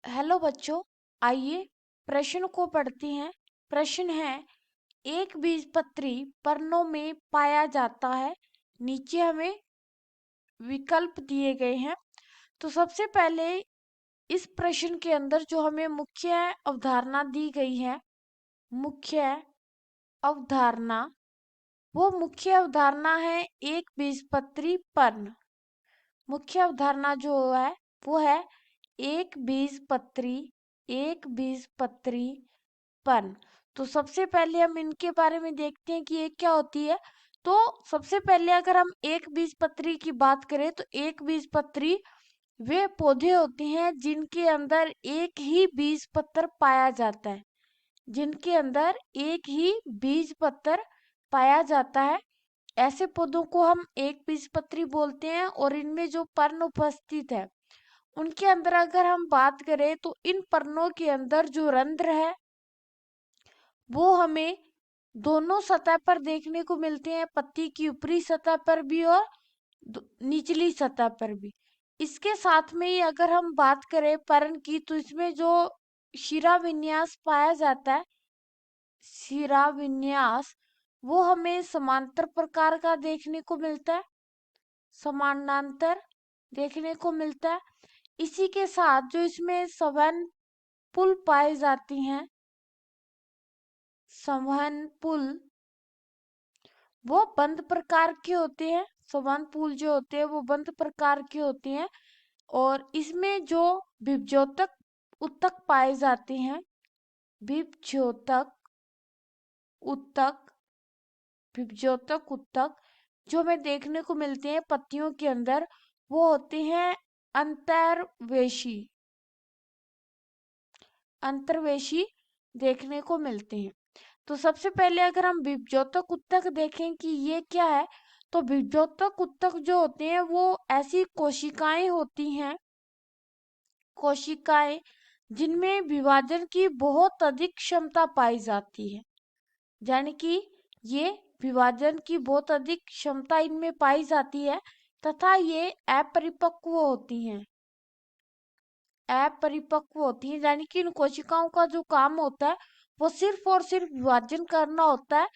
Hello बच्चों, आइए प्रश्न को पढ़ते हैं। प्रश्न है, एक बीजपत्री पर्णों में पाया जाता है। नीचे हमें विकल्प दिए गए हैं। तो सबसे पहले इस प्रश्न के अंदर जो हमें मुख्य अवधारणा दी गई है, मुख्य अवधारणा, वो मुख्य अवधारणा है एक बीजपत्री पर्ण। मुख्य अवधारणा जो है वो है एक बीजपत्री, एक बीजपत्री पर्ण। तो सबसे पहले हम इनके बारे में देखते हैं कि ये क्या होती है। तो सबसे पहले अगर हम एक बीजपत्री की बात करें तो एक बीजपत्री वे पौधे होते हैं जिनके अंदर एक ही बीज पत्र पाया जाता है, जिनके अंदर एक ही बीज पत्र पाया जाता है। ऐसे पौधों को हम एक बीजपत्री बोलते हैं और इनमें जो पर्ण उपस्थित है उनके अंदर अगर हम बात करें तो इन पर्णों के अंदर जो रंध्र है वो हमें दोनों सतह पर देखने को मिलते हैं, पत्ती की ऊपरी सतह पर भी और निचली सतह पर भी। इसके साथ में ही अगर हम बात करें पर्ण की तो इसमें जो शिरा विन्यास पाया जाता है, शिरा विन्यास, वो हमें समांतर प्रकार का देखने को मिलता है, समानांतर देखने को मिलता है। इसी के साथ जो इसमें संवहन पुल पाए जाती हैं, संवहन पुल, वो बंद प्रकार के होते हैं। संवहन पुल जो होते हैं वो बंद प्रकार के होते हैं। और इसमें जो विभज्योतक उत्तक पाए जाते हैं, विभज्योतक उत्तक, विभज्योतक उत्तक जो हमें देखने को मिलते हैं पत्तियों के अंदर, वो होते हैं अंतर्वेशी, अंतर्वेशी देखने को मिलते हैं। तो सबसे पहले अगर हम विभज्योतक उत्तक देखें कि ये क्या है, तो विभज्योतक उत्तक जो होते हैं वो ऐसी कोशिकाएं होती हैं, कोशिकाएं जिनमें विभाजन की बहुत अधिक क्षमता पाई जाती है। यानी कि ये विभाजन की बहुत अधिक क्षमता इनमें पाई जाती है तथा ये अपरिपक्व होती हैं, अपरिपक्व होती हैं। यानी कि इन कोशिकाओं का जो काम होता है वो सिर्फ और सिर्फ विभाजन करना होता है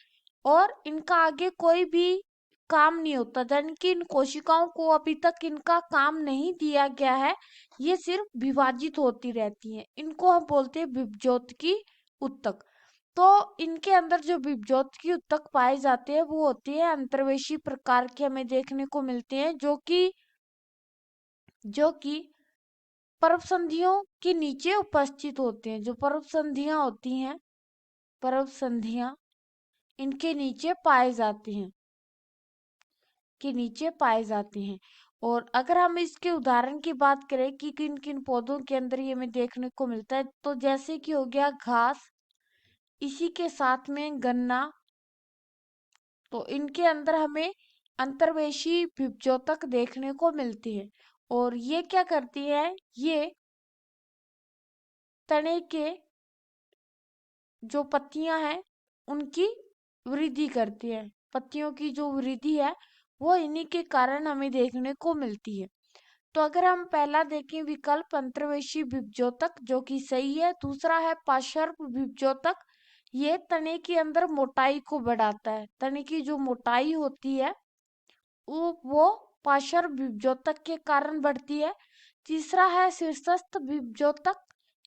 और इनका आगे कोई भी काम नहीं होता। यानी कि इन कोशिकाओं को अभी तक इनका काम नहीं दिया गया है, ये सिर्फ विभाजित होती रहती हैं। इनको हम बोलते हैं विभज्योतकी उत्तक। तो इनके अंदर जो विभज्योतकी उत्तक पाए जाते हैं वो होते हैं अंतर्वेशी प्रकार के, हमें देखने को मिलते हैं, जो कि पर्व संधियों के नीचे उपस्थित होते हैं। जो पर्व संधियां होती हैं, पर्व संधियां इनके नीचे पाए जाते हैं, के नीचे पाए जाते हैं। और अगर हम इसके उदाहरण की बात करें कि किन किन पौधों के अंदर ये हमें देखने को मिलता है, तो जैसे कि हो गया घास, इसी के साथ में गन्ना, तो इनके अंदर हमें अंतर्वेशी विभज्योतक देखने को मिलती है। और ये क्या करती है, ये तने के जो पत्तियां हैं उनकी वृद्धि करती है। पत्तियों की जो वृद्धि है वो इन्हीं के कारण हमें देखने को मिलती है। तो अगर हम पहला देखें विकल्प अंतर्वेशी विभज्योतक, जो कि सही है। दूसरा है पार्श्व विभज्योतक, ये तने के अंदर मोटाई को बढ़ाता है। तने की जो मोटाई होती है वो पार्श्व विभज्योतक के कारण बढ़ती है। तीसरा है शीर्षस्थ विभज्योतक,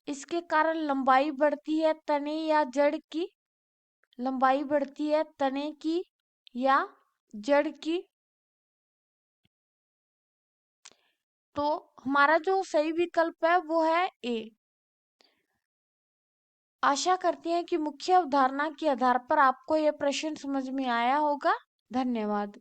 इसके कारण लंबाई बढ़ती है तने या जड़ की, लंबाई बढ़ती है तने की या जड़ की। तो हमारा जो सही विकल्प है वो है ए। आशा करते हैं कि मुख्य अवधारणा के आधार पर आपको यह प्रश्न समझ में आया होगा। धन्यवाद।